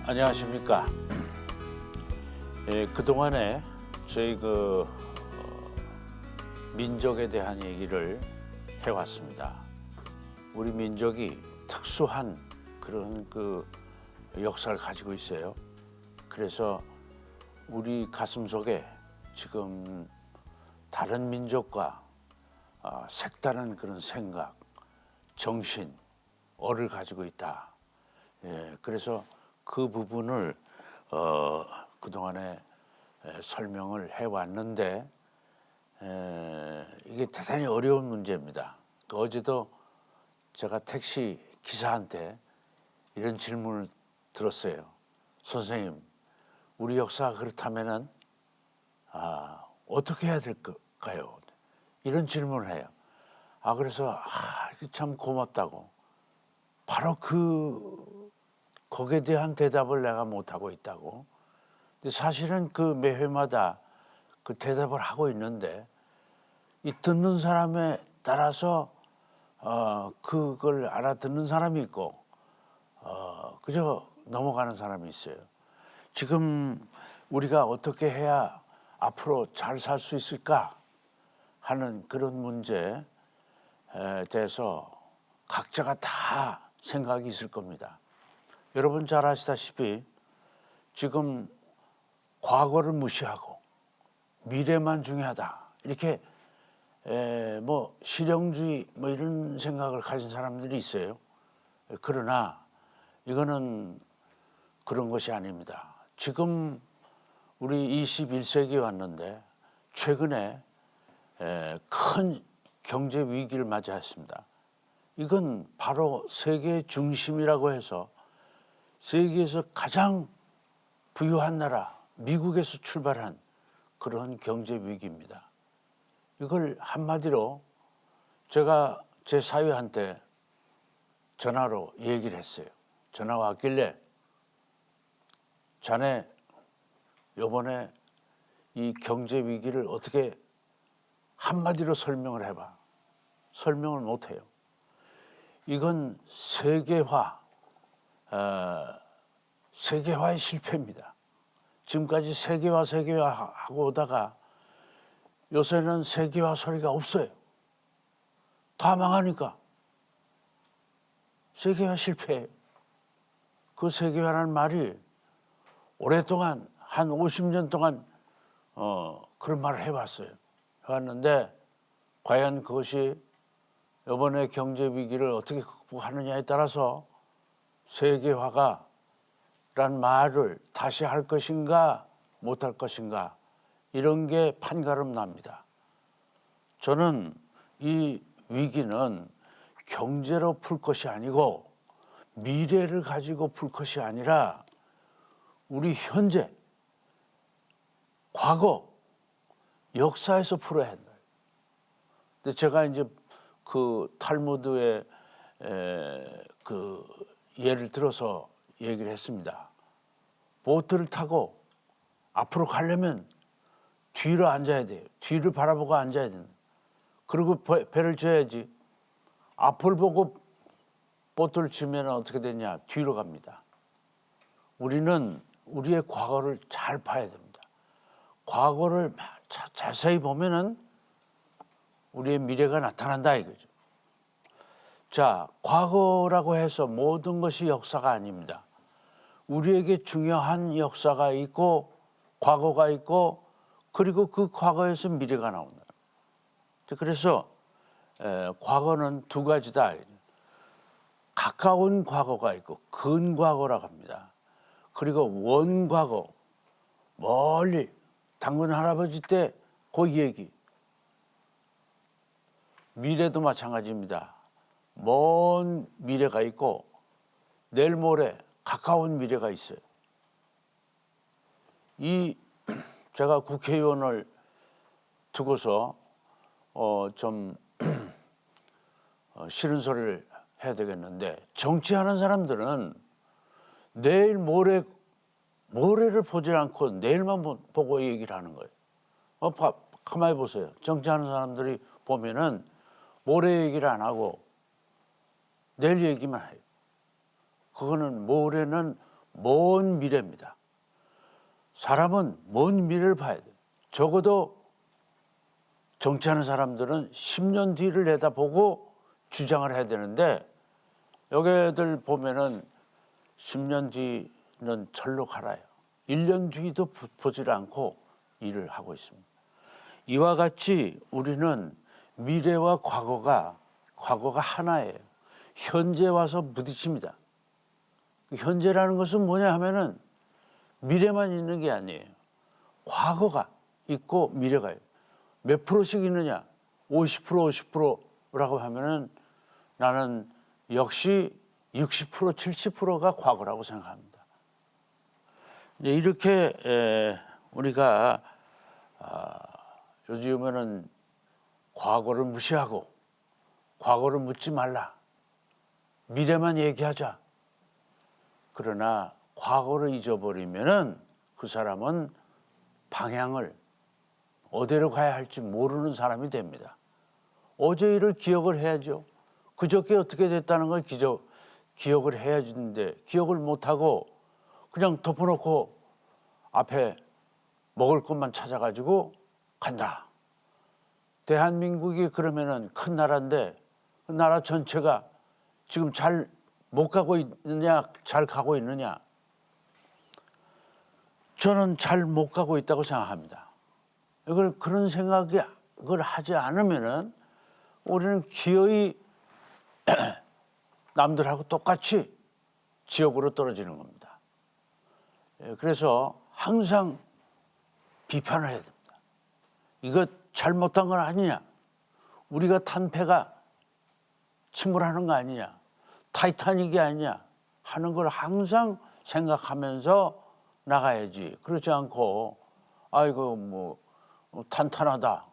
안녕하십니까. 그동안에 저희 민족에 대한 얘기를 해왔습니다. 우리 민족이 특수한 그런 역사를 가지고 있어요. 그래서 우리 가슴 속에 지금 다른 민족과 색다른 그런 생각, 정신, 어를 가지고 있다. 그래서 그 부분을 그동안에 설명을 해왔는데 이게 대단히 어려운 문제입니다. 어제도 제가 택시 기사한테 이런 질문을 들었어요. 선생님, 우리 역사가 그렇다면은 어떻게 해야 될까요? 이런 질문을 해요. 그래서 참 고맙다고. 바로 거기에 대한 대답을 내가 못하고 있다고. 근데 사실은 매 회마다 그 대답을 하고 있는데 이 듣는 사람에 따라서 그걸 알아듣는 사람이 있고 그저 넘어가는 사람이 있어요. 지금 우리가 어떻게 해야 앞으로 잘 살 수 있을까 하는 그런 문제에 대해서 각자가 다 생각이 있을 겁니다. 여러분 잘 아시다시피 지금 과거를 무시하고 미래만 중요하다 이렇게 실용주의 이런 생각을 가진 사람들이 있어요. 그러나 이거는 그런 것이 아닙니다. 지금 우리 21세기에 왔는데 최근에 큰 경제 위기를 맞이했습니다. 이건 바로 세계 중심이라고 해서 세계에서 가장 부유한 나라 미국에서 출발한 그런 경제 위기입니다. 이걸 한마디로 제가 제 사위한테 전화로 얘기를 했어요. 전화 왔길래 자네 이번에 이 경제 위기를 어떻게 한마디로 설명을 해봐. 설명을 못해요. 이건 세계화의 실패입니다. 지금까지 세계화 하고 오다가 요새는 세계화 소리가 없어요. 다 망하니까 세계화 실패예요. 그 세계화라는 말이 오랫동안 한 50년 동안 그런 말을 해왔는데 과연 그것이 이번에 경제 위기를 어떻게 극복하느냐에 따라서 세계화라는 말을 다시 할 것인가 못할 것인가 이런 게 판가름 납니다. 저는 이 위기는 경제로 풀 것이 아니고 미래를 가지고 풀 것이 아니라 우리 현재, 과거, 역사에서 풀어야 한다. 근데 제가 이제 탈무드의 예를 들어서 얘기를 했습니다. 보트를 타고 앞으로 가려면 뒤로 앉아야 돼요. 뒤를 바라보고 앉아야 된다. 그리고 배를 져야지. 앞을 보고 보트를 치면 어떻게 되냐? 뒤로 갑니다. 우리는 우리의 과거를 잘 봐야 됩니다. 과거를 자세히 보면은 우리의 미래가 나타난다 이거죠. 자, 과거라고 해서 모든 것이 역사가 아닙니다. 우리에게 중요한 역사가 있고 과거가 있고 그리고 그 과거에서 미래가 나온다. 그래서 과거는 두 가지다. 가까운 과거가 있고 근과거라고 합니다. 그리고 원과거, 멀리 당군 할아버지 때 그 얘기. 미래도 마찬가지입니다. 먼 미래가 있고 내일 모레 가까운 미래가 있어요. 제가 국회의원을 두고서 좀 싫은 소리를 해야 되겠는데 정치하는 사람들은 내일 모레를 보지 않고 내일만 보고 얘기를 하는 거예요. 가만히 보세요. 정치하는 사람들이 보면은 모레 얘기를 안 하고 내일 얘기만 해요. 그거는 모레는 먼 미래입니다. 사람은 먼 미래를 봐야 돼요. 적어도 정치하는 사람들은 10년 뒤를 내다보고 주장을 해야 되는데 여기들 보면은 10년 뒤는 절로 갈아요. 1년 뒤도 보질 않고 일을 하고 있습니다. 이와 같이 우리는 미래와 과거가 하나예요. 현재 와서 부딪힙니다. 현재라는 것은 뭐냐 하면은 미래만 있는 게 아니에요. 과거가 있고 미래가 있어요. 몇 프로씩 있느냐? 50%, 50%라고 하면은 나는 역시 60%, 70%가 과거라고 생각합니다. 이렇게 우리가 요즘에는 과거를 무시하고 과거를 묻지 말라. 미래만 얘기하자. 그러나 과거를 잊어버리면은 그 사람은 방향을 어디로 가야 할지 모르는 사람이 됩니다. 어제 일을 기억을 해야죠. 그저께 어떻게 됐다는 걸 기억을 해야 되는데 기억을 못하고 그냥 덮어놓고 앞에 먹을 것만 찾아가지고 간다. 대한민국이 그러면은 큰 나라인데 그 나라 전체가 지금 잘 못 가고 있느냐, 잘 가고 있느냐? 저는 잘 못 가고 있다고 생각합니다. 그런 생각을 하지 않으면은 우리는 기어이 남들하고 똑같이 지옥으로 떨어지는 겁니다. 그래서 항상 비판을 해야 됩니다. 이거 잘못한 건 아니냐? 우리가 탄 배가 침몰하는 거 아니냐? 타이타닉이 아니냐? 하는 걸 항상 생각하면서 나가야지. 그렇지 않고 아이고 뭐 탄탄하다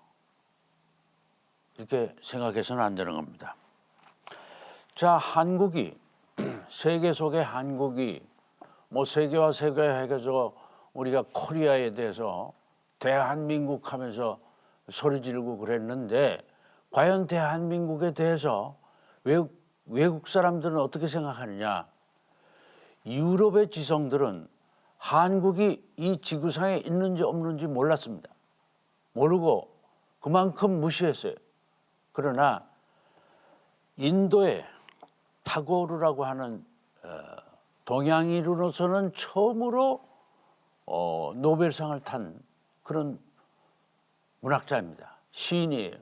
이렇게 생각해서는 안 되는 겁니다. 자, 한국이 세계 속의 한국이 뭐 세계와 해가지고 우리가 코리아에 대해서 대한민국 하면서 소리 지르고 그랬는데 과연 대한민국에 대해서 외국 사람들은 어떻게 생각하느냐? 유럽의 지성들은 한국이 이 지구상에 있는지 없는지 몰랐습니다. 모르고 그만큼 무시했어요. 그러나 인도의 타고르라고 하는 동양인으로서는 처음으로 노벨상을 탄 그런 문학자입니다. 시인이에요.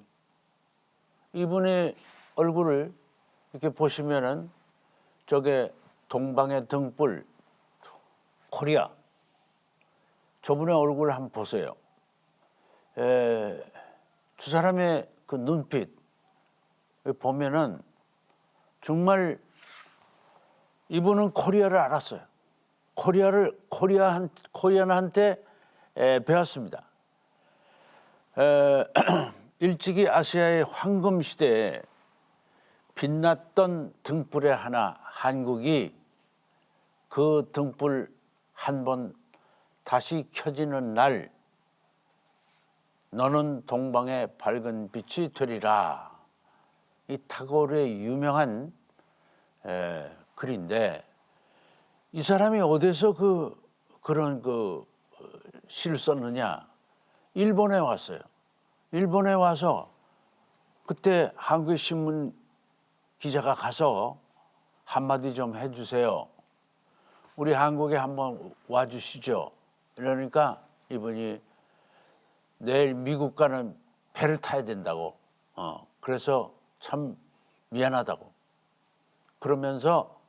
이분의 얼굴을 이렇게 보시면은 저게 동방의 등불 코리아 저분의 얼굴을 한번 보세요. 두 사람의 그 눈빛 보면은 정말 이분은 코리아를 알았어요. 코리안한테 배웠습니다. 일찍이 아시아의 황금 시대에 빛났던 등불의 하나 한국이 그 등불 한 번 다시 켜지는 날 너는 동방의 밝은 빛이 되리라. 이 타고르의 유명한 글인데 이 사람이 어디서 그런 시를 썼느냐? 일본에 왔어요. 일본에 와서 그때 한국 신문 기자가 가서 한마디 좀 해주세요. 우리 한국에 한번 와주시죠. 이러니까 이분이 내일 미국 가는 배를 타야 된다고. 그래서 참 미안하다고. 그러면서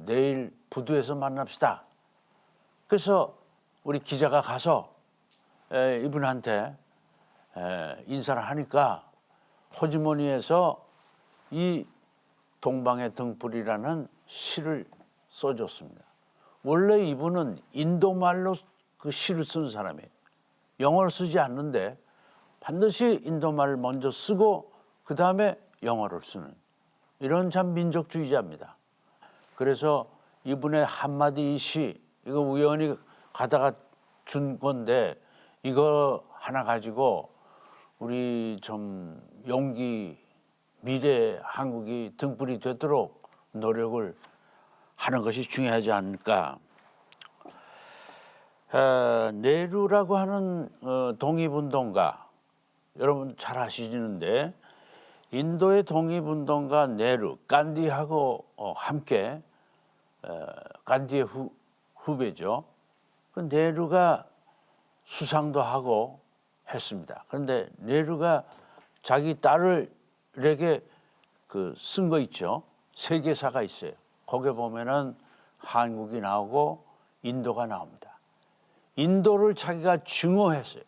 내일 부두에서 만납시다. 그래서 우리 기자가 가서 이분한테 인사를 하니까 호주머니에서 이 동방의 등불이라는 시를 써줬습니다. 원래 이분은 인도말로 그 시를 쓴 사람이에요. 영어를 쓰지 않는데 반드시 인도말을 먼저 쓰고 그 다음에 영어를 쓰는 이런 참 민족주의자입니다. 그래서 이분의 한마디 시 이거 우연히 가다가 준 건데 이거 하나 가지고 우리 좀 용기 미래 한국이 등불이 되도록 노력을 하는 것이 중요하지 않을까. 네루라고 하는 독립운동가, 여러분 잘 아시는데 인도의 독립운동가 네루, 간디하고 함께 간디의 후배죠. 그 네루가 수상도 하고 했습니다. 그런데 네루가 자기 딸에게 그 쓴 거 있죠. 세계사가 있어요. 거기에 보면은 한국이 나오고 인도가 나옵니다. 인도를 자기가 증오했어요.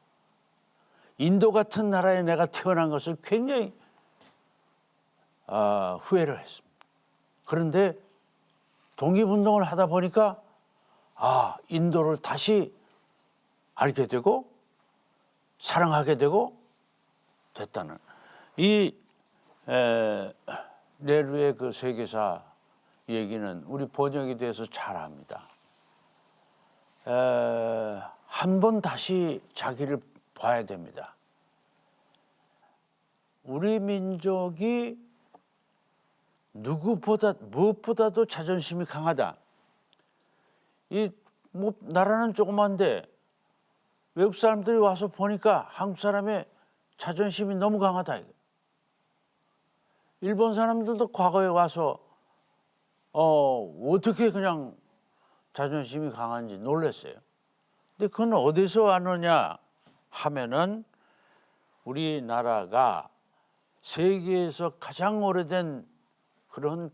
인도 같은 나라에 내가 태어난 것을 굉장히 후회를 했습니다. 그런데 독립운동을 하다 보니까 인도를 다시 알게 되고 사랑하게 되고 됐다는 이 네루의 그 세계사 얘기는 우리 번역이 돼서 잘 압니다. 한 번 다시 자기를 봐야 됩니다. 우리 민족이 누구보다 무엇보다도 자존심이 강하다. 나라는 조그만데 외국 사람들이 와서 보니까 한국 사람의 자존심이 너무 강하다. 일본 사람들도 과거에 와서 어떻게 그냥 자존심이 강한지 놀랐어요. 근데 그건 어디서 왔느냐 하면은 우리나라가 세계에서 가장 오래된 그런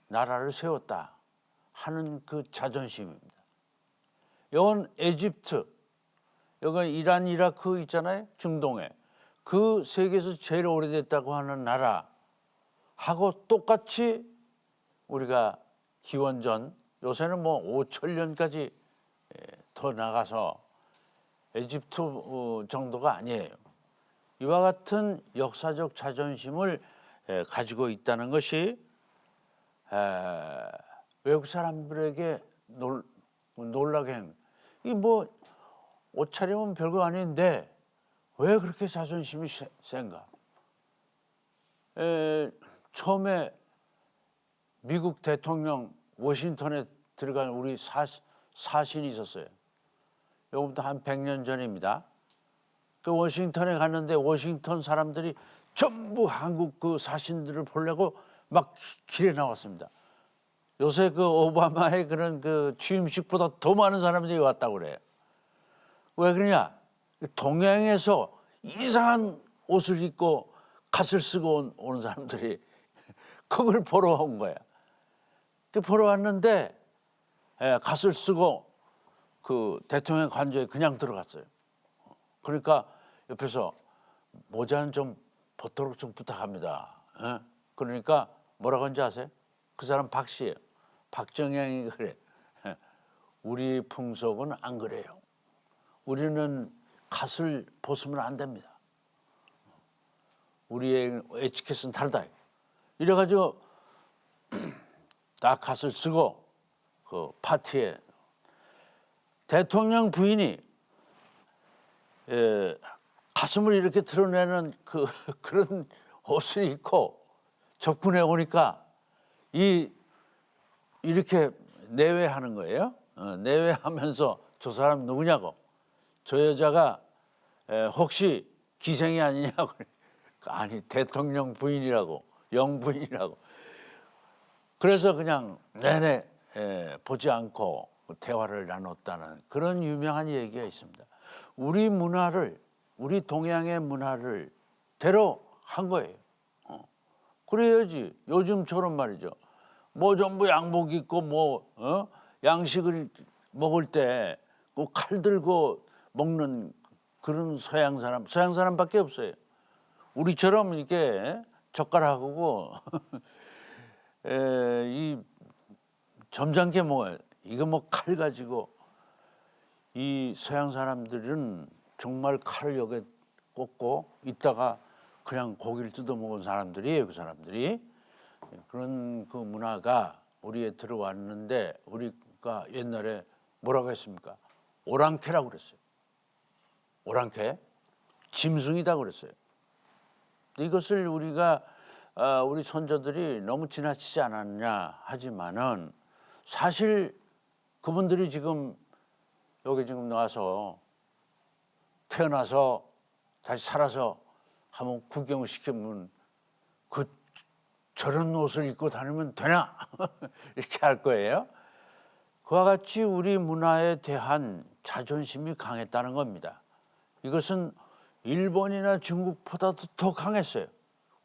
나라를 세웠다 하는 그 자존심입니다. 이건 에집트, 여기 이란, 이라크 있잖아요. 중동에. 그 세계에서 제일 오래됐다고 하는 나라하고 똑같이 우리가 기원전, 요새는 뭐 5,000년까지 더 나가서 에집트 정도가 아니에요. 이와 같은 역사적 자존심을 가지고 있다는 것이 외국 사람들에게 놀라게 합니다. 이 뭐 옷차림은 별거 아닌데 왜 그렇게 자존심이 센가? 처음에 미국 대통령 워싱턴에 들어간 우리 사신이 있었어요. 요거부터 한 100년 전입니다. 그 워싱턴에 갔는데 워싱턴 사람들이 전부 한국 그 사신들을 보려고 막 길에 나왔습니다. 요새 그 오바마의 그런 그 취임식보다 더 많은 사람들이 왔다고 그래요. 왜 그러냐? 동양에서 이상한 옷을 입고 갓을 쓰고 오는 사람들이 그걸 보러 온 거야. 그 보러 왔는데 갓을 쓰고 그 대통령 관저에 그냥 들어갔어요. 그러니까 옆에서 모자는 좀 벗도록 좀 부탁합니다. 그러니까 뭐라고 하는지 아세요? 그 사람 박 씨예요. 박정양이 그래. 우리 풍속은 안 그래요. 우리는 갓을 벗으면 안 됩니다. 우리의 에티켓은 다르다. 이래가지고 딱 갓을 쓰고 그 파티에 대통령 부인이 가슴을 이렇게 드러내는 그런 옷을 입고 접근해 오니까 이렇게 내외하는 거예요. 내외하면서 저 사람 누구냐고. 저 여자가 혹시 기생이 아니냐고. 아니 대통령 부인이라고, 영부인이라고. 그래서 그냥 내내 보지 않고 대화를 나눴다는 그런 유명한 얘기가 있습니다. 우리 문화를, 우리 동양의 문화를 대로 한 거예요. 그래야지. 요즘처럼 말이죠. 뭐 전부 양복 입고 양식을 먹을 때 뭐 칼 들고 먹는 그런 서양 사람밖에 없어요. 우리처럼 이렇게 젓가락하고 이 점잖게 먹어요. 이거 뭐 칼 가지고. 이 서양 사람들은 정말 칼을 여기에 꽂고 있다가 그냥 고기를 뜯어 먹은 사람들이에요. 그 사람들이. 그런 그 문화가 우리에 들어왔는데 우리가 옛날에 뭐라고 했습니까? 오랑캐라고 그랬어요. 오랑캐? 짐승이다 그랬어요. 이것을 우리가 우리 선조들이 너무 지나치지 않았냐 하지만은 사실 그분들이 지금 여기 지금 나와서 태어나서 다시 살아서 한번 구경을 시키면 그 저런 옷을 입고 다니면 되나? 이렇게 할 거예요. 그와 같이 우리 문화에 대한 자존심이 강했다는 겁니다. 이것은 일본이나 중국보다도 더 강했어요.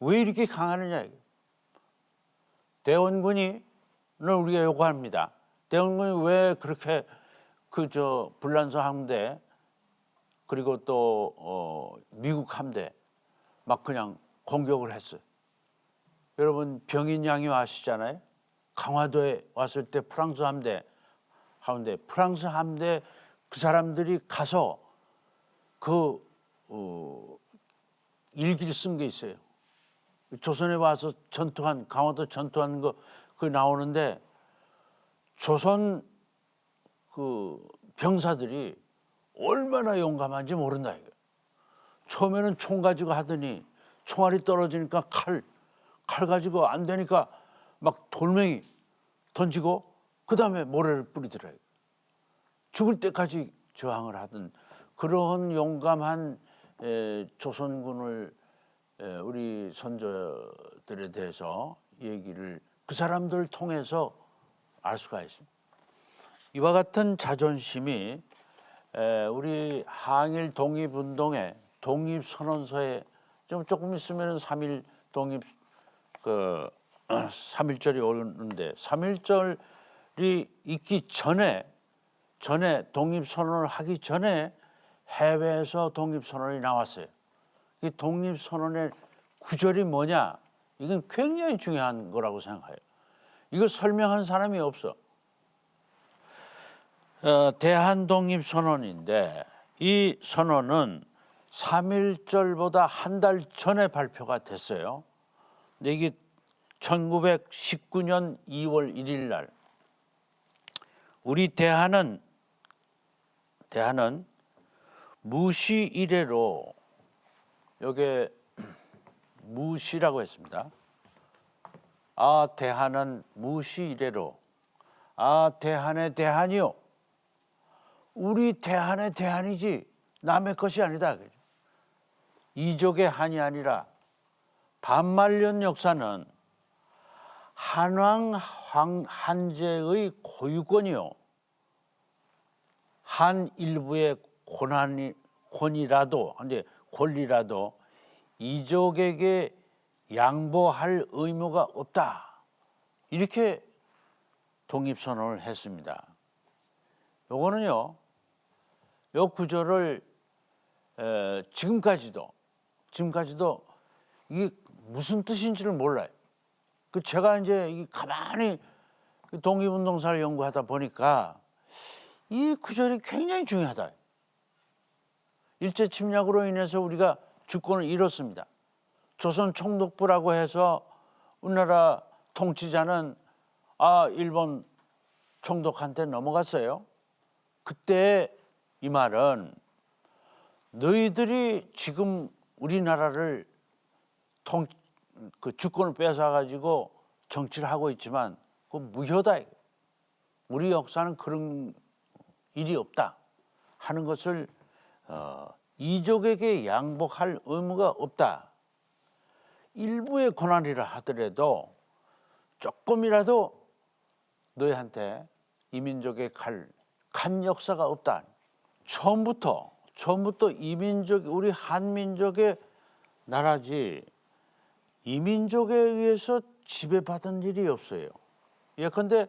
왜 이렇게 강하느냐? 대원군이 우리가 요구합니다. 대원군이 왜 그렇게 불란서 함대 그리고 또 미국 함대 막 그냥 공격을 했어요. 여러분 병인양이 아시잖아요. 강화도에 왔을 때 프랑스 함대 그 사람들이 가서 일기를 쓴 게 있어요. 조선에 와서 전투한 강화도 전투한 거 그 나오는데 조선 병사들이 얼마나 용감한지 모른다 이거. 처음에는 총 가지고 하더니 총알이 떨어지니까 칼 가지고 안 되니까 막 돌멩이 던지고 그 다음에 모래를 뿌리더라고요. 죽을 때까지 저항을 하던 그런 용감한 조선군을 우리 선조들에 대해서 얘기를 그 사람들을 통해서 알 수가 있습니다. 이와 같은 자존심이 우리 항일 독립운동의 독립선언서에 조금 있으면 3.1 독립 3.1절이 오는데 3.1절이 있기 전에 독립선언을 하기 전에 해외에서 독립선언이 나왔어요. 이 독립선언의 구절이 뭐냐? 이건 굉장히 중요한 거라고 생각해요. 이거 설명한 사람이 없어. 대한독립선언인데 이 선언은 3.1절보다 한 달 전에 발표가 됐어요. 근데 이게 1919년 2월 1일 날 우리 대한은 무시 이래로 여기에 무시라고 했습니다. 아 대한은 무시 이래로 아 대한의 대한이요. 우리 대한의 대한이지 남의 것이 아니다. 이족의 한이 아니라 반말년 역사는 한왕 한제의 고유권이요. 한 일부의 권리라도 이족에게 양보할 의무가 없다. 이렇게 독립선언을 했습니다. 요거는요. 요 구절을 지금까지도 이게 무슨 뜻인지를 몰라요. 제가 이제 가만히 독립운동사를 연구하다 보니까 이 구절이 굉장히 중요하다. 일제 침략으로 인해서 우리가 주권을 잃었습니다. 조선 총독부라고 해서 우리나라 통치자는 일본 총독한테 넘어갔어요. 그때 이 말은 너희들이 지금 우리나라를 주권을 뺏어가지고 정치를 하고 있지만 그건 무효다. 우리 역사는 그런 일이 없다 하는 것을 이족에게 양보할 의무가 없다. 일부의 권한이라 하더라도 조금이라도 너희한테 이민족의 간 역사가 없다. 처음부터 이민족 우리 한민족의 나라지 이민족에 의해서 지배받은 일이 없어요. 예컨대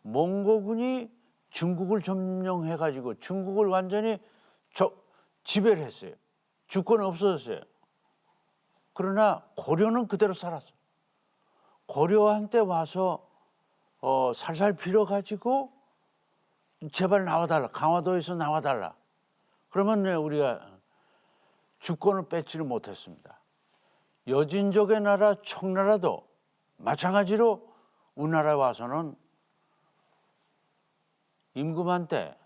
몽고군이 중국을 점령해가지고 중국을 완전히 지배를 했어요. 주권이 없어졌어요. 그러나 고려는 그대로 살았어. 고려한테 와서 살살 빌어가지고 제발 나와달라. 강화도에서 나와달라. 그러면 우리가 주권을 뺏지를 못했습니다. 여진족의 나라 청나라도 마찬가지로 우리나라에 와서는 임금한테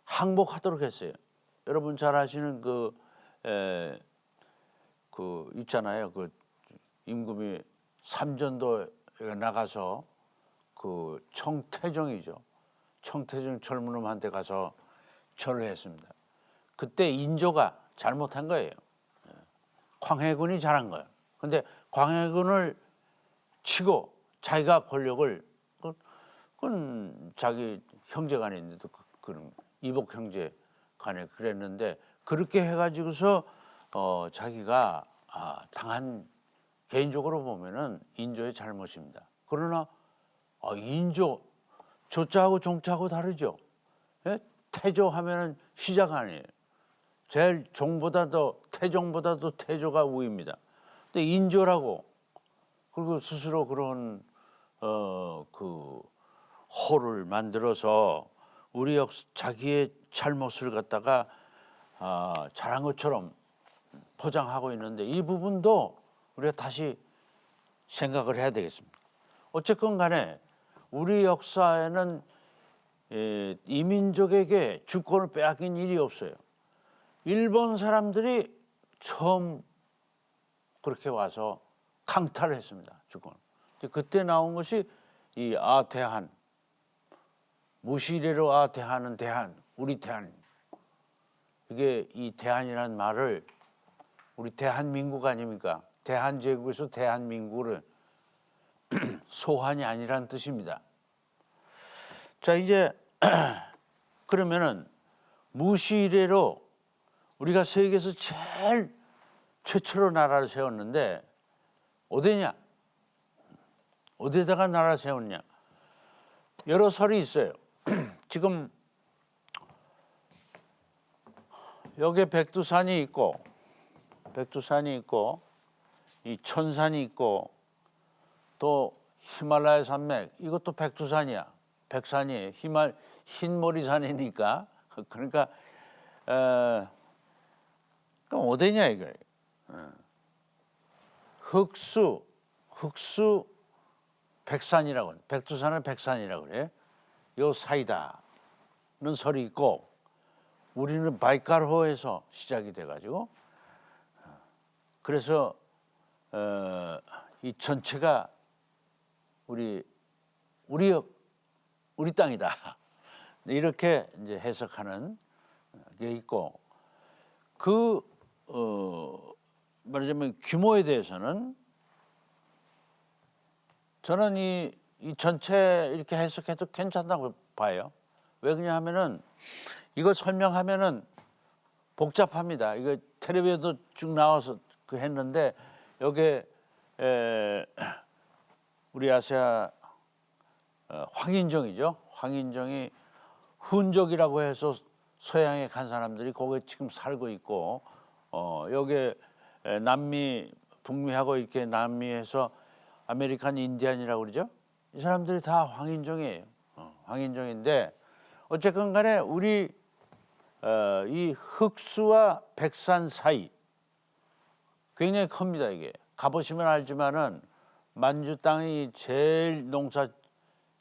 항복하도록 했어요. 여러분 잘 아시는 있잖아요. 임금이 삼전도에 나가서 청태정이죠. 청태중 젊은놈한테 가서 절을 했습니다. 그때 인조가 잘못한 거예요. 광해군이 잘한 거예요. 근데 광해군을 치고 자기가 권력을 그건 자기 형제간인데도 그런 이복 형제 간에 그랬는데 그렇게 해가지고서 자기가 당한 개인적으로 보면은 인조의 잘못입니다. 그러나 인조 조자하고 종자하고 다르죠. 예? 태조하면은 시작 아니에요. 제일 종보다도 태종보다도 태조가 우위입니다. 근데 인조라고 그리고 스스로 그런 그 호를 만들어서 우리 자기의 잘못을 갖다가 잘한 것처럼 포장하고 있는데 이 부분도 우리가 다시 생각을 해야 되겠습니다. 어쨌건 간에 우리 역사에는 이민족에게 주권을 빼앗긴 일이 없어요. 일본 사람들이 처음 그렇게 와서 강탈을 했습니다. 주권. 그때 나온 것이 이 대한, 무시래로 대한은 대한, 우리 대한. 이게 이 대한이라는 말을 우리 대한민국 아닙니까? 대한제국에서 대한민국을 소한이 아니란 뜻입니다. 자, 이제 그러면은 무시래로 우리가 세계에서 제일 최초로 나라를 세웠는데 어디냐? 어디에다가 나라를 세웠냐? 여러 설이 있어요. 지금 여기에 백두산이 있고 이 천산이 있고 또 히말라야 산맥 이것도 백두산이야. 백산이에요. 흰머리산이니까 그러니까 그럼 어디냐 이거예요. 흑수 백산이라고 해요. 백두산을 백산이라고 그래. 요 사이다는 설이 있고 우리는 바이칼호에서 시작이 돼가지고 그래서 이 전체가 우리 땅이다. 이렇게 이제 해석하는 게 있고 말하자면 규모에 대해서는 저는 이 전체 이렇게 해석해도 괜찮다고 봐요. 왜 그러냐면은 이거 설명하면은 복잡합니다. 이거 텔레비전도 쭉 나와서 했는데 여기에 우리 아시아 황인정이죠. 황인정이 훈족이라고 해서 서양에 간 사람들이 거기에 지금 살고 있고 여기에 남미 북미하고 이렇게 남미에서 아메리칸 인디안이라고 그러죠. 이 사람들이 다 황인종이에요. 황인종인데 어쨌건 간에 우리 이 흑수와 백산 사이 굉장히 큽니다. 이게 가보시면 알지만은 만주 땅이 제일 농사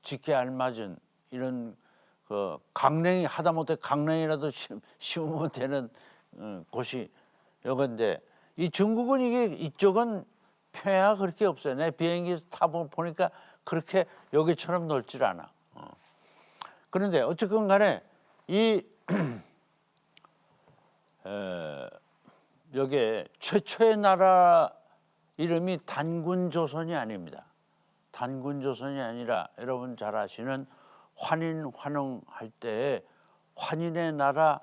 짓게 알맞은 이런 그 강냉이 하다못해 강냉이라도 심으면 되는 곳이 여건데 이 중국은 이쪽은 평야가 그렇게 없어요. 내 비행기에서 타보니까 그렇게 여기처럼 넓질 않아. 그런데 어쨌건 간에 이 여기에 최초의 나라 이름이 단군조선이 아닙니다. 단군조선이 아니라 여러분 잘 아시는 환인 환흥할 때 환인의 나라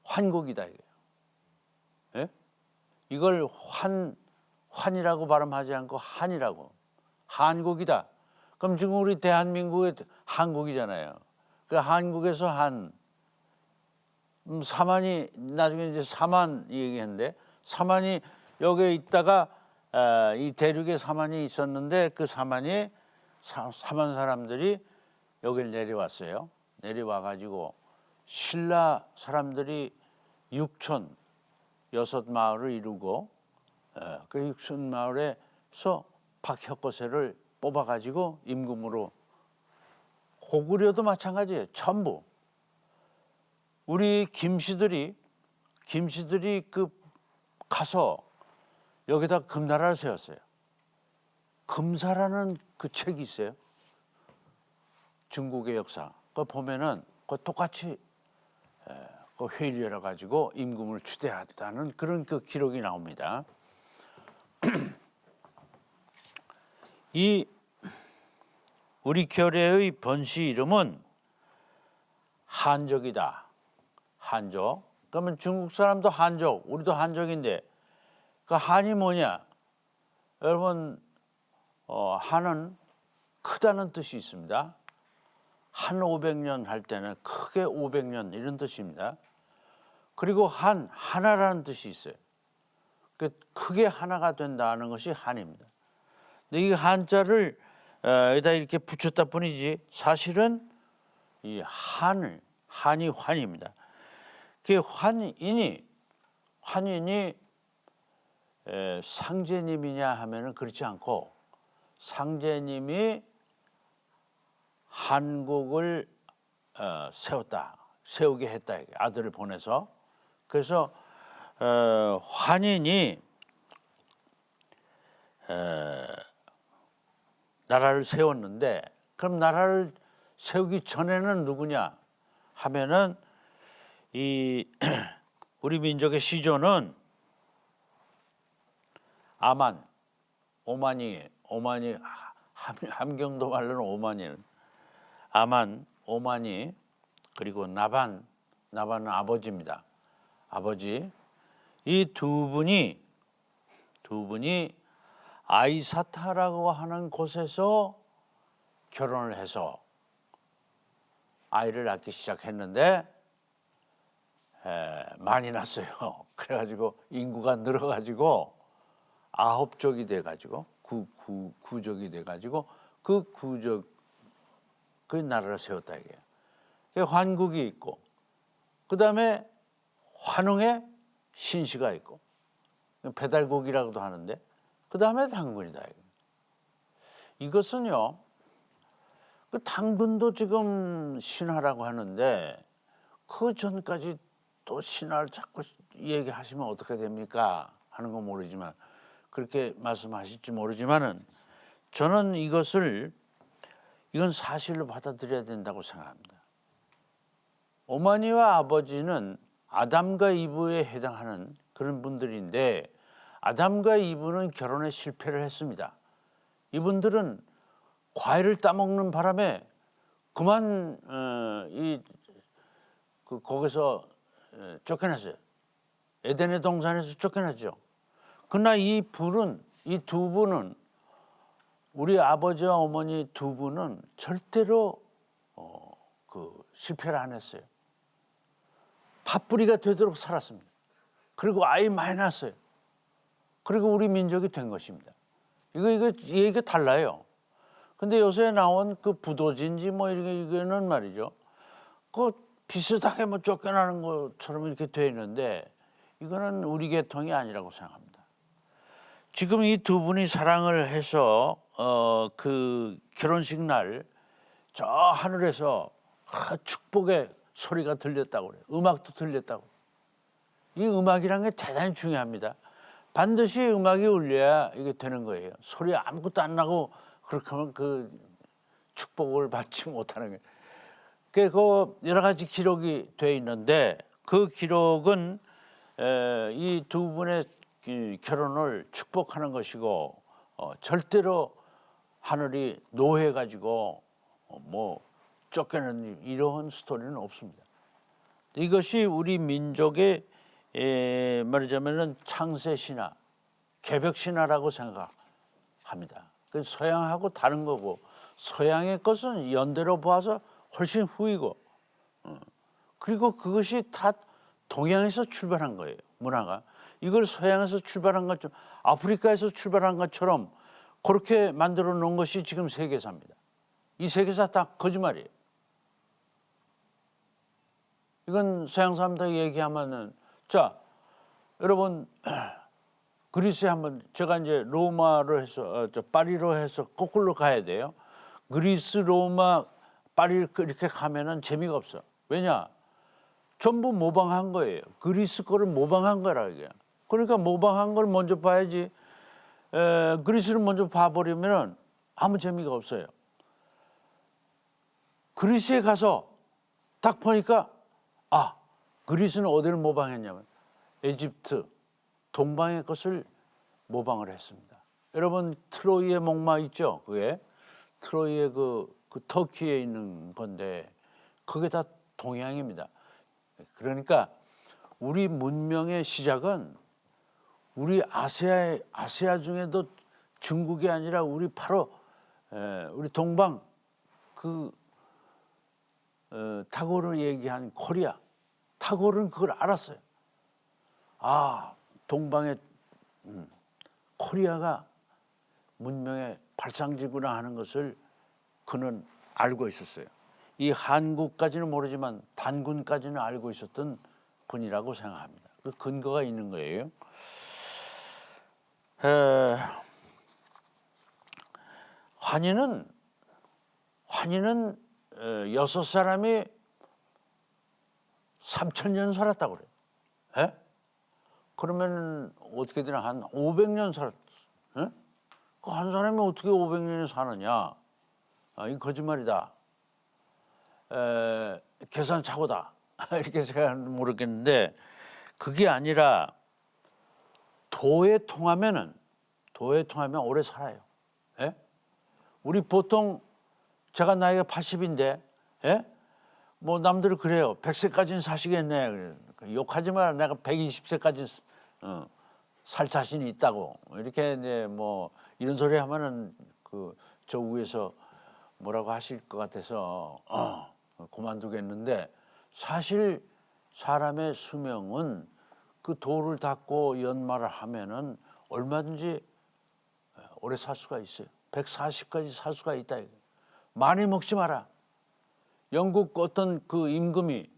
환국이다 이거예요. 예? 이걸 환이라고 발음하지 않고 한이라고 한국이다. 그럼 지금 우리 대한민국의 한국이잖아요. 그 한국에서 사만이 나중에 이제 사만 얘기했는데 사만이 여기에 있다가 이 대륙에 사만이 있었는데 그 사만 사람들이 여기를 내려왔어요. 내려와 가지고 신라 사람들이 6,006마을을 이루고 그 6,000마을에서 박혁거세를 뽑아 가지고 임금으로 고구려도 마찬가지예요. 전부 우리 김씨들이 그 가서 여기다 금나라를 세웠어요. 금사라는 그 책이 있어요. 중국의 역사. 그 보면은 그 똑같이 그 회의를 열어가지고 임금을 추대했다는 그런 그 기록이 나옵니다. 이 우리 결의의 번시 이름은 한족이다. 한족. 그러면 중국 사람도 한족, 우리도 한족인데 그 한이 뭐냐? 여러분 한은 크다는 뜻이 있습니다. 한 500년 할 때는 크게 500년 이런 뜻입니다. 그리고 하나라는 뜻이 있어요. 크게 하나가 된다는 것이 한입니다. 근데 이 한자를 여기다 이렇게 붙였다 뿐이지 사실은 이 한이 환입니다. 그 환인이 상제님이냐 하면은 그렇지 않고 상제님이 한국을 세우게 했다. 아들을 보내서. 그래서 환인이 나라를 세웠는데 그럼 나라를 세우기 전에는 누구냐 하면은 이 우리 민족의 시조는 오만이 함경도 말로는 오만이는 오만이 그리고 나반은 아버지입니다. 아버지 이 두 분이 아이사타라고 하는 곳에서 결혼을 해서 아이를 낳기 시작했는데 많이 낳았어요. 그래가지고 인구가 늘어가지고 9족이 돼가지고 구족이 돼가지고 그 나라를 세웠다 이게요. 환국이 있고 그 다음에 환웅에 신시가 있고 배달국이라고도 하는데 그 다음에 당군이다. 이것은요. 그 당군도 지금 신화라고 하는데 그 전까지 또 신화를 자꾸 얘기하시면 어떻게 됩니까? 하는 건 모르지만 그렇게 말씀하실지 모르지만은 저는 이건 사실로 받아들여야 된다고 생각합니다. 어머니와 아버지는 아담과 이브에 해당하는 그런 분들인데 아담과 이브는 결혼에 실패를 했습니다. 이분들은 과일을 따먹는 바람에 그만 거기서 쫓겨났어요. 에덴의 동산에서 쫓겨났죠. 그러나 이 두 분은 우리 아버지와 어머니 두 분은 절대로 실패를 안 했어요. 팥뿌리가 되도록 살았습니다. 그리고 아이 많이 낳았어요. 그리고 우리 민족이 된 것입니다. 이게 달라요. 근데 요새 나온 그 부도진지 뭐 이거는 말이죠. 그 비슷하게 뭐 쫓겨나는 것처럼 이렇게 돼 있는데 이거는 우리 계통이 아니라고 생각합니다. 지금 이 두 분이 사랑을 해서 그 결혼식 날 저 하늘에서 축복의 소리가 들렸다고 그래요. 음악도 들렸다고. 이 음악이란 게 대단히 중요합니다. 반드시 음악이 울려야 이게 되는 거예요. 소리 아무것도 안 나고 그렇게 하면 그 축복을 받지 못하는 거예요. 그 여러 가지 기록이 돼 있는데 그 기록은 이 두 분의 결혼을 축복하는 것이고 절대로 하늘이 노해가지고 뭐 쫓겨나는 이러한 스토리는 없습니다. 이것이 우리 민족의 말하자면은 창세 신화, 개벽 신화라고 생각합니다. 그 서양하고 다른 거고 서양의 것은 연대로 봐서 훨씬 후이고 그리고 그것이 다 동양에서 출발한 거예요. 문화가 이걸 서양에서 출발한 것처럼 아프리카에서 출발한 것처럼 그렇게 만들어 놓은 것이 지금 세계사입니다. 이 세계사 다 거짓말이에요. 이건 서양 사람들 얘기하면은 자 여러분 그리스에 한번 제가 이제 로마로 해서 파리로 해서 거꾸로 가야 돼요. 그리스, 로마, 파리 이렇게 가면은 재미가 없어. 왜냐? 전부 모방한 거예요. 그리스 거를 모방한 거라 이게. 그러니까 모방한 걸 먼저 봐야지. 그리스를 먼저 봐버리면은 아무 재미가 없어요. 그리스에 가서 딱 보니까 그리스는 어디를 모방했냐면 에집트 동방의 것을 모방을 했습니다. 여러분 트로이의 목마 있죠? 그게 트로이의 그 터키에 있는 건데 그게 다 동양입니다. 그러니까 우리 문명의 시작은 우리 아시아 중에도 중국이 아니라 우리 바로 우리 동방 타고르 얘기한 코리아. 타고르는 그걸 알았어요. 동방의 코리아가 문명의 발상지구나 하는 것을 그는 알고 있었어요. 이 한국까지는 모르지만 단군까지는 알고 있었던 분이라고 생각합니다. 그 근거가 있는 거예요. 환희는 6사람이 3,000년 살았다고 그래요. 에? 그러면 어떻게 되나 한 500년 살았. 한 사람이 어떻게 500년을 사느냐? 이건 거짓말이다. 계산 착오다. 이렇게 생각하면 모르겠는데 그게 아니라 도에 통하면 오래 살아요. 에? 우리 보통 제가 나이가 80인데, 뭐 남들은 그래요. 100세까지는 사시겠네. 욕하지 마라. 내가 120세까지 살 자신이 있다고. 이렇게 이제 뭐 이런 소리 하면은 저 위에서 뭐라고 하실 것 같아서 그만두겠는데 사실 사람의 수명은 그 도를 닦고 연말을 하면은 얼마든지 오래 살 수가 있어요. 140까지 살 수가 있다. 많이 먹지 마라. 영국 어떤 그 임금이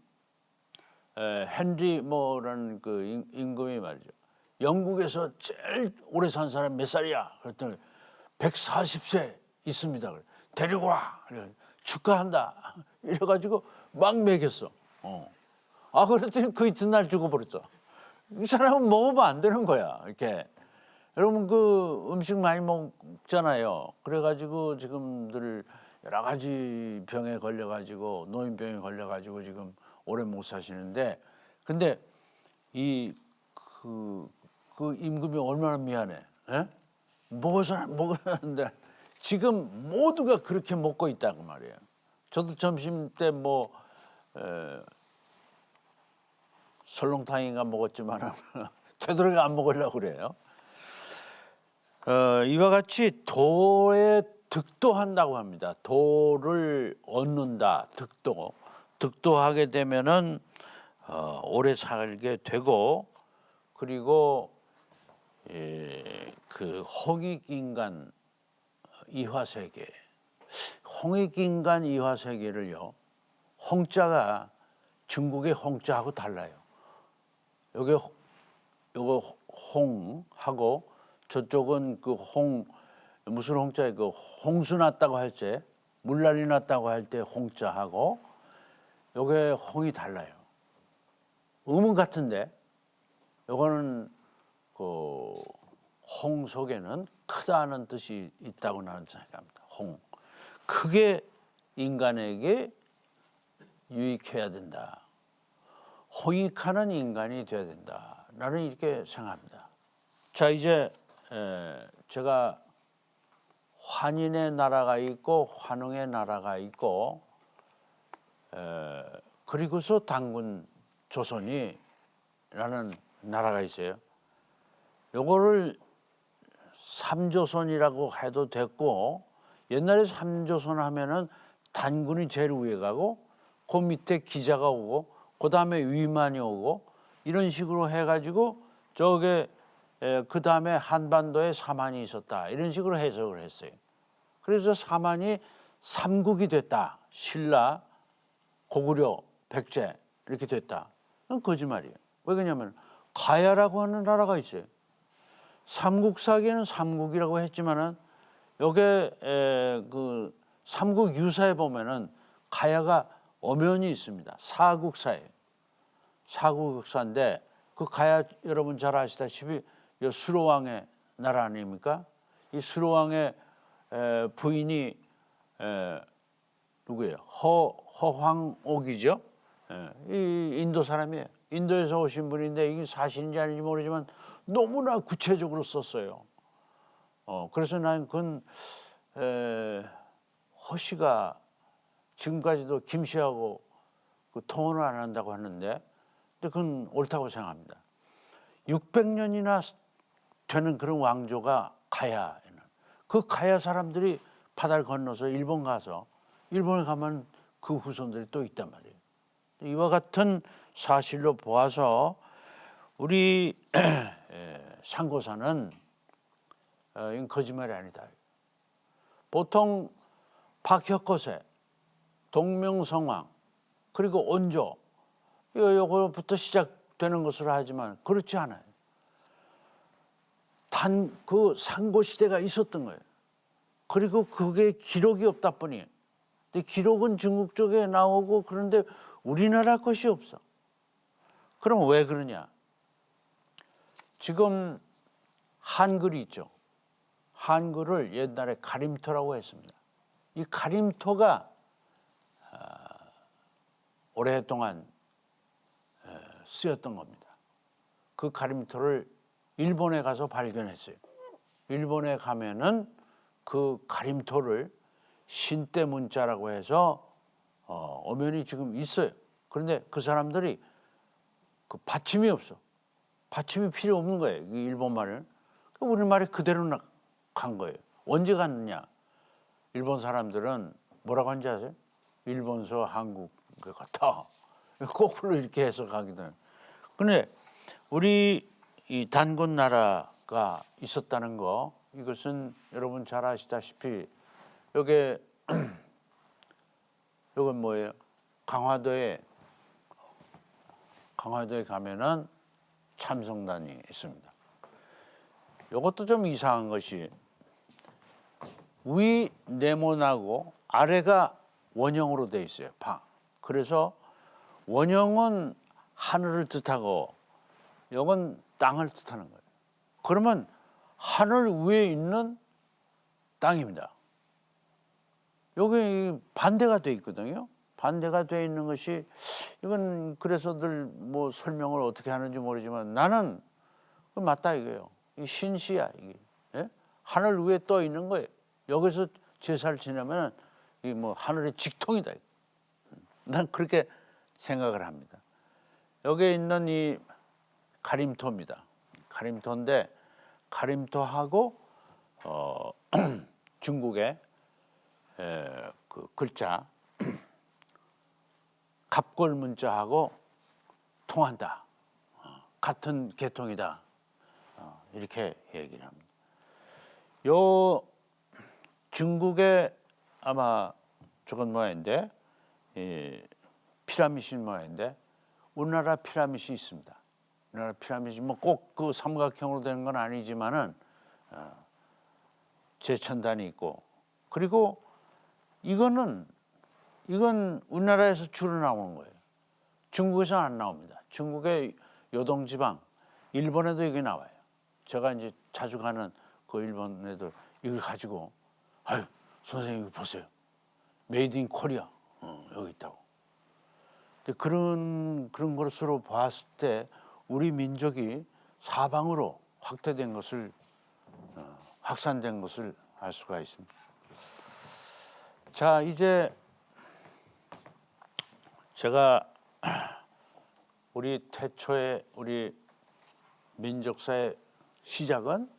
헨리 뭐라는 그 임금이 말이죠. 영국에서 제일 오래 산 사람 몇 살이야? 그랬더니 140세 있습니다. 데리고 와. 축하한다. 이래가지고 막 먹였어. 그랬더니 그 이튿날 죽어버렸어. 이 사람은 먹으면 안 되는 거야. 이렇게. 여러분 그 음식 많이 먹잖아요. 그래가지고 지금들 여러 가지 병에 걸려가지고 노인병에 걸려가지고 지금 오래 못 사시는데, 근데 그 임금이 얼마나 미안해. 먹었는데 지금 모두가 그렇게 먹고 있다고 말이에요. 저도 점심 때 설렁탕인가 먹었지만 되도록 안 먹으려고 그래요. 이와 같이 도에 득도한다고 합니다. 도를 얻는다. 득도하게 되면은 오래 살게 되고, 그리고 그 홍익인간 이화세계, 홍익인간 이화세계를요. 홍자가 중국의 홍자하고 달라요. 요거 홍하고 저쪽은 그 무슨 홍자에 그 홍수 났다고 할 때, 물난리 났다고 할 때 홍자하고 요게 홍이 달라요. 음은 같은데 요거는 그 홍 속에는 크다는 뜻이 있다고 나는 생각합니다. 홍. 크게 인간에게 유익해야 된다. 홍익하는 인간이 되어야 된다. 나는 이렇게 생각합니다. 자, 이제 제가 환인의 나라가 있고 환웅의 나라가 있고 그리고서 단군 조선이라는 나라가 있어요. 요거를 삼조선이라고 해도 됐고, 옛날에 삼조선 하면은 단군이 제일 위에 가고 그 밑에 기자가 오고 그 다음에 위만이 오고 이런 식으로 해가지고 저게 그 다음에 한반도에 사만이 있었다. 이런 식으로 해석을 했어요. 그래서 사만이 삼국이 됐다. 신라, 고구려, 백제 이렇게 됐다. 그건 거짓말이에요. 왜 그러냐면 가야라고 하는 나라가 있어요. 삼국사기에는 삼국이라고 했지만은 여기에 그 삼국 유사에 보면은 가야가 엄연히 있습니다. 사국사예요. 사국사인데 그 가야 여러분 잘 아시다시피 수로왕의 나라 아닙니까? 이 수로왕의 부인이 누구예요? 허황옥이죠. 이 인도 사람이에요. 인도에서 오신 분인데 이게 사실인지 아닌지 모르지만 너무나 구체적으로 썼어요. 그래서 난 그건 허씨가 지금까지도 김 씨하고 그 통혼을 안 한다고 하는데, 근데 그건 옳다고 생각합니다. 600년이나 되는 그런 왕조가 가야에는 그 가야 사람들이 바다를 건너서 일본 가서 일본에 가면 그 후손들이 또 있단 말이에요. 이와 같은 사실로 보아서 우리 상고사는 이건 거짓말이 아니다. 보통 박혁거세, 동명성왕, 그리고 온조 요거부터 시작되는 것으로 하지만 그렇지 않아요. 단 그 상고 시대가 있었던 거예요. 그리고 그게 기록이 없다 뿐이에요. 근데 기록은 중국 쪽에 나오고 그런데 우리나라 것이 없어. 그럼 왜 그러냐? 지금 한글이 있죠. 한글을 옛날에 가림토라고 했습니다. 이 가림토가 오랫동안 쓰였던 겁니다. 그 가림토를 일본에 가서 발견했어요. 일본에 가면은 그 가림토를 신대 문자라고 해서 엄연히 지금 있어요. 그런데 그 사람들이 그 받침이 없어. 받침이 필요 없는 거예요. 이 일본말을. 우리말이 그대로 간 거예요. 언제 갔느냐? 일본 사람들은 뭐라고 하는지 아세요? 일본서 한국 같아. 거꾸로 이렇게 해석하기도 해요. 근데 우리 이 단군 나라가 있었다는 거, 이것은 여러분 잘 아시다시피 요게 요건 뭐예요? 강화도에 가면은 참성단이 있습니다. 요것도 좀 이상한 것이 위 네모나고 아래가 원형으로 돼 있어요. 그래서 원형은 하늘을 뜻하고 요건 땅을 뜻하는 거예요. 그러면 하늘 위에 있는 땅입니다. 여기 반대가 돼 있거든요. 반대가 돼 있는 것이 이건 그래서들 뭐 설명을 어떻게 하는지 모르지만 나는 맞다 이거예요. 이 신시야 이게. 예? 하늘 위에 떠 있는 거예요. 여기서 제사를 지내면 이 뭐 하늘의 직통이다. 난 그렇게 생각을 합니다. 여기에 있는 이 가림토입니다. 가림토인데 가림토하고 중국의 그 글자 갑골 문자하고 통한다. 같은 계통이다. 이렇게 얘기를 합니다. 요 중국의 아마 저건 모양인데 피라미드 모양인데 우리나라 피라미드이 있습니다. 우리나라 피라미드 뭐 꼭 그 삼각형으로 되는 건 아니지만은 제천단이 있고 그리고 이건 우리나라에서 주로 나오는 거예요. 중국에서 안 나옵니다. 중국의 요동지방, 일본에도 이게 나와요. 제가 이제 자주 가는 그 일본에도 이걸 가지고 아유 선생님 이거 보세요. 메이드 인 코리아 여기 있다고. 근데 그런 것으로 봤을 때 우리 민족이 사방으로 확대된 것을 확산된 것을 알 수가 있습니다. 자 이제 제가 우리 태초의 우리 민족사의 시작은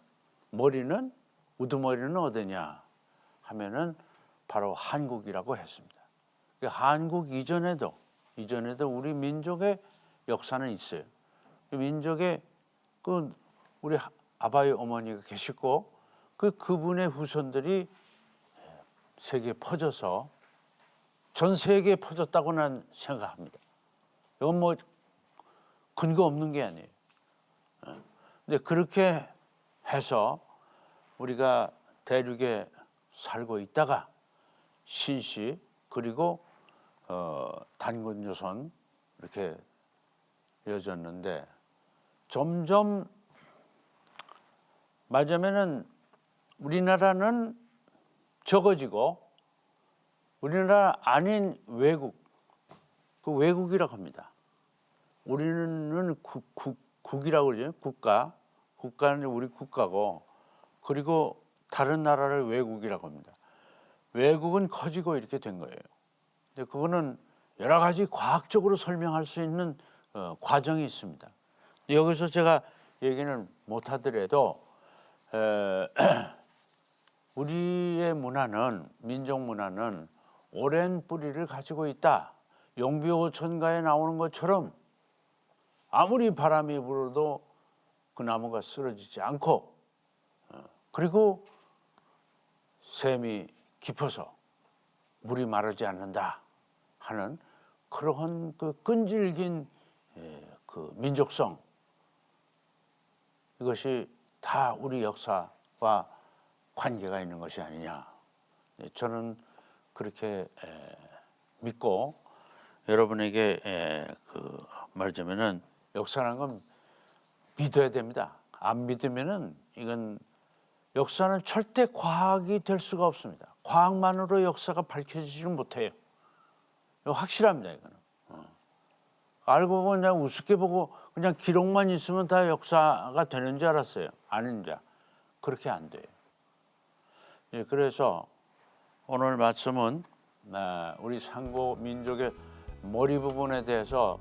머리는 우두머리는 어디냐 하면은 바로 한국이라고 했습니다. 한국 이전에도 우리 민족의 역사는 있어요. 민족의 그 우리 아바이 어머니가 계시고 그분의 후손들이 세계에 퍼져서 전 세계에 퍼졌다고 난 생각합니다. 이건 뭐 근거 없는 게 아니에요. 근데 그렇게 해서 우리가 대륙에 살고 있다가 신시 그리고 단군조선 이렇게 이어졌는데 점점 맞으면은 우리나라는 적어지고 우리나라 아닌 외국 그 외국이라고 합니다. 우리는 국이라고 그러죠. 국가는 우리 국가고, 그리고 다른 나라를 외국이라고 합니다. 외국은 커지고 이렇게 된 거예요. 근데 그거는 여러 가지 과학적으로 설명할 수 있는 과정이 있습니다. 여기서 제가 얘기는 못 하더라도 우리의 문화는, 민족 문화는 오랜 뿌리를 가지고 있다. 용비어천가에 나오는 것처럼 아무리 바람이 불어도 그 나무가 쓰러지지 않고, 그리고 샘이 깊어서 물이 마르지 않는다 하는 그러한 그 끈질긴 그 민족성, 이것이 다 우리 역사와 관계가 있는 것이 아니냐, 저는 그렇게 믿고, 여러분에게 그 말하자면은 역사라는 건 믿어야 됩니다. 안 믿으면은 이건, 역사는 절대 과학이 될 수가 없습니다. 과학만으로 역사가 밝혀지지 못해요. 이거 확실합니다. 이거는. 알고 보면 그냥 우습게 보고 그냥 기록만 있으면 다 역사가 되는 줄 알았어요. 아닌자, 그렇게 안 돼요. 예, 그래서 오늘 말씀은 우리 상고 민족의 머리 부분에 대해서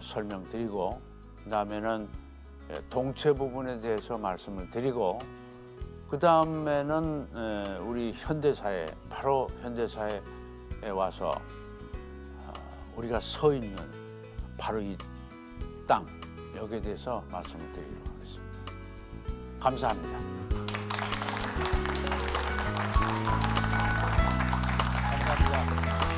설명드리고, 그다음에는 동체 부분에 대해서 말씀을 드리고, 그 다음에는 우리 현대사회, 바로 현대사회에 와서 우리가 서 있는 바로 이 땅, 여기에 대해서 말씀을 드리도록 하겠습니다. 감사합니다. 감사합니다.